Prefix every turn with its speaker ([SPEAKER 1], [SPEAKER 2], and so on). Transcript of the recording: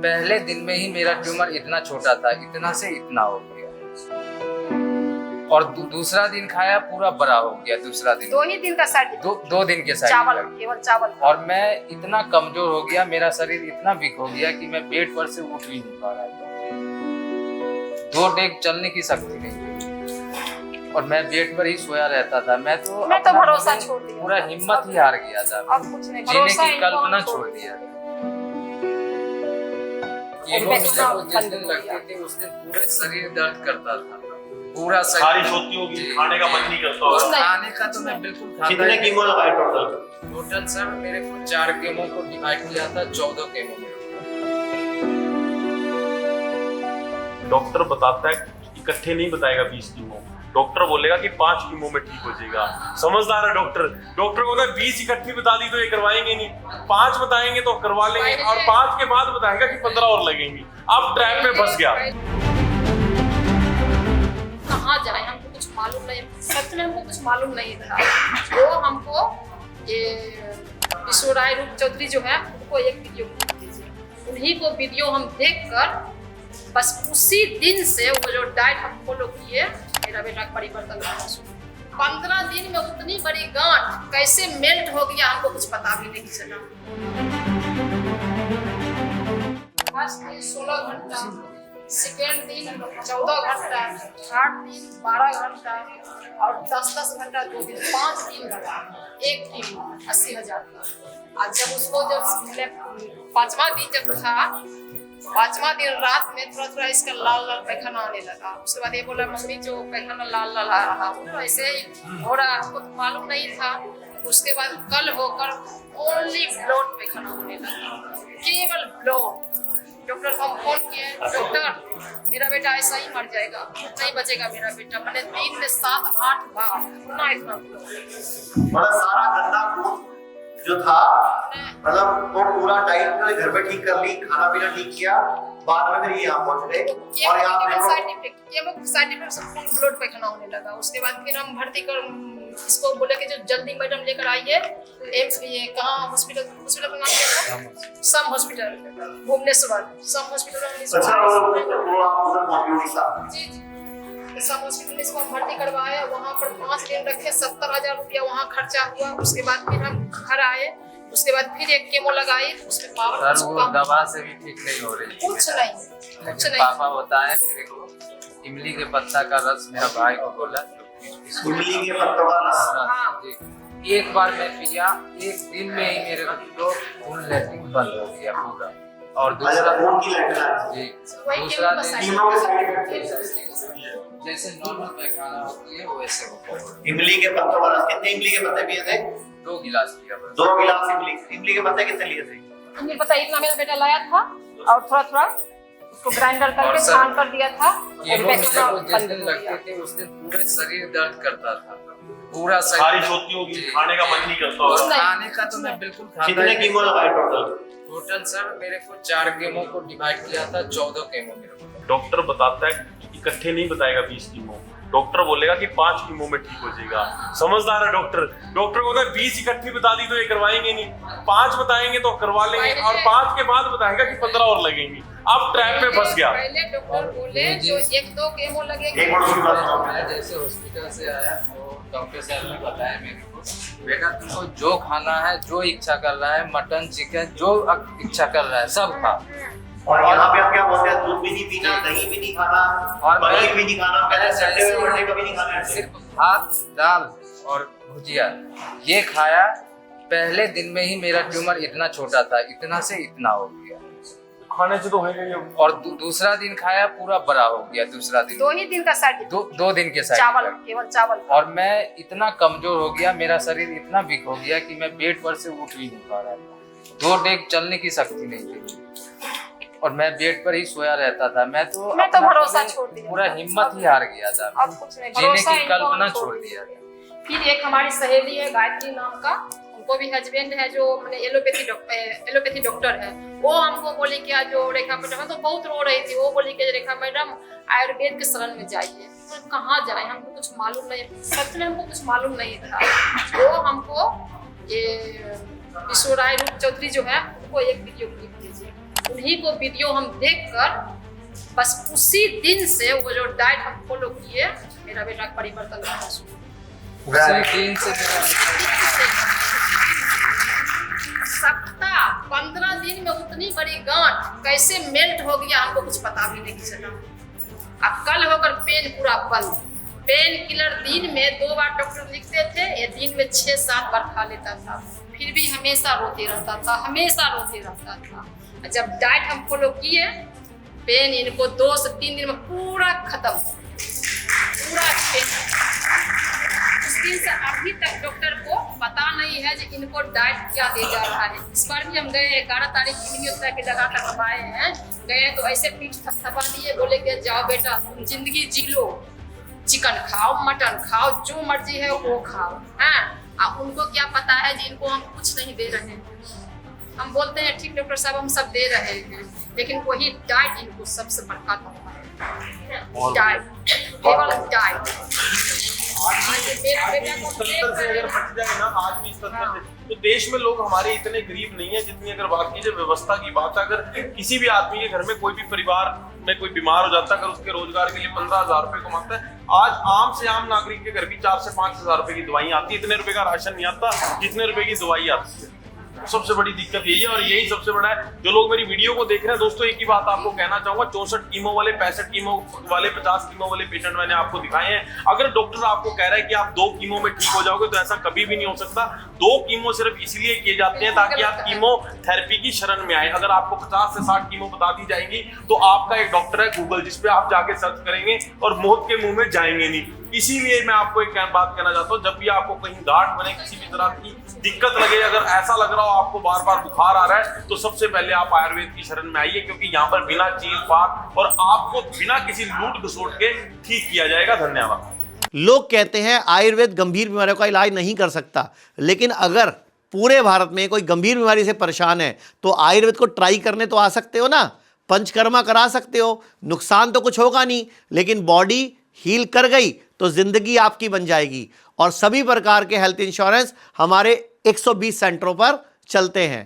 [SPEAKER 1] पहले दिन में ही मेरा ट्यूमर इतना छोटा था, इतना से इतना हो गया। और दूसरा दिन खाया पूरा बड़ा हो गया। दूसरा दिन
[SPEAKER 2] 2 ही दिन का साइड,
[SPEAKER 1] 2 दिन के साइड
[SPEAKER 2] चावल, केवल चावल।
[SPEAKER 1] और मैं इतना कमजोर हो गया, मेरा शरीर इतना वीक हो गया कि मैं बेड पर से उठ भी नहीं पा रहा था। 2 डेग चलने की शक्ति नहीं थी और मैं बेड पर ही सोया रहता था। मैं तो
[SPEAKER 2] भरोसा छोड़ दिया,
[SPEAKER 1] पूरा हिम्मत ही हार गया था।
[SPEAKER 2] अब कुछ नहीं,
[SPEAKER 1] जीने
[SPEAKER 2] भरोसा
[SPEAKER 1] की कल्पना छोड़ दिया। जिस दिन लगती थी उस दिन पूरे शरीर दर्द करता था, पूरा
[SPEAKER 3] खारिश होती होगी, खाने का मन नहीं करता होगा।
[SPEAKER 1] खाने का तो मैं बिल्कुल खाता।
[SPEAKER 3] कितने कीमो लगाए टोटल?
[SPEAKER 1] सर मेरे को 4 कीमो को डिवाइड किया था, 14 कीमो में।
[SPEAKER 3] डॉक्टर बताता है कि इकट्ठे नहीं बताएगा 20 कीमो, डॉक्टर बोलेगा कि 5 कीमो में ठीक हो जाएगा। समझदार है डॉक्टर। डॉक्टर को अगर 20 इकट्ठी बता दी तो ये करवाएंगे नहीं, 5 बताएंगे तो करवा लेंगे और 5 के बाद बताएगा कि 15 और लगेंगी। अब ट्रैप में फंस गया।
[SPEAKER 2] कहाँ जाए हमको कुछ मालूम नहीं, सच में हमको कुछ मालूम नहीं था। वो हमको ये विश्वराय रूप चौधरी जो है उनको एक वीडियो दीजिए, उन्हीं को वीडियो हम देखकर बस उसी दिन से वो जो डाइट हम फॉलो किए, मेरा बेटा का परिवर्तन हुआ। 15 दिन में उतनी बड़ी गांठ कैसे मेल्ट हो गया हमको कुछ पता भी नहीं चला। फर्स्ट दिन 16 घंटा, सेकेंड दिन 14 घंटा, थर्ड दिन 12 घंटा और 10-10 घंटा 2 दिन, 5 दिन लगा। एक टीम 80,000 का। आज जब उसको जब 5वां दिन जब था, 5वां दिन रात में थोड़ा इसका लाल लाल पैखाना आने लगा। उसके बाद ये बोला मम्मी जो पैखाना लाल लाल आ रहा है, ऐसे ही हो रहा, हमको तो मालूम नहीं था। उसके बाद कल होकर ओनली ब्लड पैखाना होने लगा, केवल ब्लड। डॉक्टर को हम फोन किए, डॉक्टर मेरा बेटा ऐसा ही मर जाएगा, नहीं बचेगा मेरा बेटा। मैंने दिन में 7-8 बार इतना
[SPEAKER 4] मतलब सारा गंदा खून जो था, मतलब वो पूरा डाइट में घर पे ठीक कर ली, खाना पीना ठीक किया, बाद में फिर यहाँ पहुंच गए और यहाँ पे
[SPEAKER 2] साइड इफेक्ट से खून ब्लड पैखाना होने लगा। उसके बाद फिर हम भर्ती कर इसको बोले कि जो जल्दी मैडम लेकर आइए एम्स, ये कहाँ हॉस्पिटल का नाम क्या था? सम हॉस्पिटल भुवनेश्वर, सम हॉस्पिटल में जी सम हॉस्पिटल में इसको हम भर्ती करवाए। वहाँ पर 5 दिन रखे, 70,000 रुपया वहाँ खर्चा हुआ। उसके बाद फिर हम घर आए, उसके बाद फिर एक केमो लगाई, उसमें पावर
[SPEAKER 1] सर वो दवा से भी ठीक नहीं हो रही।
[SPEAKER 2] कुछ नहीं।
[SPEAKER 1] पापा बताए मेरे को इमली के पत्ता का रस, मेरा भाई को बोला
[SPEAKER 4] इमली के पत्तों का रस।
[SPEAKER 1] एक बार मैं पिया, एक दिन में ही मेरे को खून लैट्रिन बंद हो गया पूरा। और दूसरा
[SPEAKER 4] खून की लैट्रिन
[SPEAKER 1] जी, दूसरा दिन जैसे नॉर्मल पैखाना होती है वैसे हो।
[SPEAKER 4] इमली के पत्तों का रस। कितने इमली के पत्ते पिए थे?
[SPEAKER 1] 2 गिलास पिया बस।
[SPEAKER 4] 2 गिलास इमली के पत्ते कितने लिए थे?
[SPEAKER 2] मुझे पता है इतना मेरा बेटा लाया था और थोड़ा उसको ग्राइंडर करके छान कर दिया था।
[SPEAKER 1] जिस दिन लगते थे उस दिन पूरे शरीर दर्द करता था, पूरा
[SPEAKER 3] खारिश होती होगी, खाने का मन नहीं करता होगा।
[SPEAKER 1] खाने का तो मैं बिल्कुल खाता।
[SPEAKER 4] कितने कीमो लगाए
[SPEAKER 1] टोटल सर मेरे को 4 कीमो को डिवाइड किया था, 14 कीमो मेरे को।
[SPEAKER 3] डॉक्टर बताता है कि इकट्ठे नहीं बताएगा 20 कीमो, डॉक्टर बोलेगा कि 5 कीमो में ठीक हो जाएगा। समझदार है डॉक्टर। डॉक्टर को अगर 20 इकट्ठी बता दी तो ये करवाएंगे नहीं, 5 बताएंगे तो करवा लेंगे और 5 के बाद बताएगा कि 15 और लगेंगी। अब ट्रैप में फंस गया।
[SPEAKER 2] पहले डॉक्टर बोले जो 1-2 केमो लगेगा।
[SPEAKER 1] मैं जैसे हॉस्पिटल से आया तो डॉक्टर साहब ने बताया मेरे को, बेटा तुमको जो खाना है, जो इच्छा कर रहा है, मटन चिकन जो इच्छा कर रहा है सब खा।
[SPEAKER 4] और यहाँ पे आप क्या बोलते हैं? दूध भी नहीं पीना, दही भी नहीं खाना,
[SPEAKER 1] और
[SPEAKER 4] पनीर भी नहीं खाना, पहले संडे में बर्थडे कभी नहीं खाना।
[SPEAKER 1] सिर्फ भात दाल और भुजिया ये खाया। पहले दिन में ही मेरा ट्यूमर इतना छोटा था, इतना से इतना हो गया।
[SPEAKER 3] खाने से तो है ही।
[SPEAKER 1] और दूसरा दिन खाया पूरा बड़ा हो गया। दूसरा दिन
[SPEAKER 2] 2 ही दिन का साइड,
[SPEAKER 1] 2 दिन के साइड
[SPEAKER 2] चावल, केवल चावल।
[SPEAKER 1] और मैं इतना कमजोर हो गया, मेरा शरीर इतना वीक हो गया कि मैं बेड पर से उठ भी नहीं पा रहा था। 2 डेग चलने की शक्ति नहीं थी और मैं बेड पर ही सोया रहता था। मैं तो
[SPEAKER 2] भरोसा छोड़ दिया,
[SPEAKER 1] पूरा हिम्मत ही हार गया था।
[SPEAKER 2] अब कुछ नहीं,
[SPEAKER 1] जीने की कल्पना छोड़ दिया था।
[SPEAKER 2] फिर एक हमारी सहेली है गायत्री नाम का, उनको भी हस्बैंड है जो मैंने एलोपैथी डॉक्टर है। वो हमको बोली क्या जो रेखा मैडम तो बहुत रो रही थी, वो बोली कि रेखा मैडम आयुर्वेद के शरण में जाइए। कहाँ जाए हमको कुछ मालूम नहीं, सच में हमको कुछ मालूम नहीं था। वो हमको ये विश्वराय रूप चौधरी जो है उनको एक वीडियो क्लिप दीजिए, उन्हीं को वीडियो हम देखकर बस उसी दिन से वो जो डाइट हम फॉलो किए, मेरा बेटा का परिवर्तन होना शुरू हुआ।
[SPEAKER 1] उसी दिन से मेरा
[SPEAKER 2] सप्ताह 15 दिन में उतनी बड़ी गांठ कैसे मेल्ट हो गया हमको कुछ पता भी नहीं चला। अब कल होकर पेन पूरा बंद। पेन किलर दिन में 2 बार डॉक्टर लिखते थे, ये दिन में 6-7 बार खा लेता था, फिर भी हमेशा रोते रहता था, हमेशा रोते रहता था। जब डाइट हम फॉलो किए, पेन इनको 2 से 3 दिन में पूरा खत्म हो गया, पूरा पेन। उस दिन से अभी तक डॉक्टर को पता नहीं है कि इनको डाइट क्या दे जा रहा है। इस बार भी हम गए 11 तारीख की लगा कर हम आए हैं, गए तो ऐसे पीठ थपथपा दिए, बोले कि जाओ बेटा तुम जिंदगी जी लो, चिकन खाओ, मटन खाओ, जो मर्जी है वो खाओ। हाँ, अब उनको क्या पता है कि इनको हम कुछ नहीं दे रहे हैं। हम बोलते हैं ठीक डॉक्टर साहब हम सब दे रहे हैं, लेकिन वही डाइट इनको सबसे बड़का धोखा है। डाइट, केवल डाइट।
[SPEAKER 3] स्तर से अगर हट जाए ना आज भी स्तर से, तो देश में लोग हमारे इतने गरीब नहीं है जितनी अगर बात कीजिए व्यवस्था की बात है। अगर किसी भी आदमी के घर में कोई भी परिवार में कोई बीमार हो जाता है, अगर उसके रोजगार के लिए 15,000 रुपए कमाता है, आज आम से आम नागरिक के घर भी 4 से 5,000 रुपए की दवाई आती है। इतने रुपए का राशन नहीं आता जितने रुपए की दवाई आती है। सबसे बड़ी दिक्कत यही है और यही सबसे बड़ा है। जो लोग मेरी वीडियो को देख रहे हैं दोस्तों, एक ही बात आपको कहना चाहूंगा, 64 कीमो वाले, 65 कीमो वाले, 50 कीमो वाले पेशेंट मैंने आपको दिखाए हैं। अगर डॉक्टर आपको कह रहा है कि आप 2 कीमो में ठीक हो जाओगे, तो ऐसा कभी भी नहीं हो सकता। 2 कीमो सिर्फ इसलिए किए जाते हैं ताकि आप कीमो थेरेपी की शरण में आए। अगर आपको 50 से 60 कीमो बता दी जाएंगी तो आपका एक डॉक्टर है गूगल, जिसपे आप जाके सर्च करेंगे और मौत के मुंह में जाएंगे नहीं। इसीलिए मैं आपको एक बात कहना चाहता हूँ, जब भी आपको कहीं गांठ बने, किसी भी तरह की दिक्कत लगे, अगर ऐसा लग रहा हो आपको बार बार बुखार आ रहा है, तो सबसे पहले आप आयुर्वेद की शरण में आइए, क्योंकि यहाँ पर बिना चीर फाड़ और आपको बिना किसी लूट घसोट के ठीक किया जाएगा। धन्यवाद।
[SPEAKER 5] लोग कहते हैं आयुर्वेद गंभीर बीमारियों का इलाज नहीं कर सकता, लेकिन अगर पूरे भारत में कोई गंभीर बीमारी से परेशान है तो आयुर्वेद को ट्राई करने तो आ सकते हो ना, पंचकर्मा करा सकते हो, नुकसान तो कुछ होगा नहीं, लेकिन बॉडी हील कर गई तो जिंदगी आपकी बन जाएगी। और सभी प्रकार के हेल्थ इंश्योरेंस हमारे 120 सेंटरों पर चलते हैं।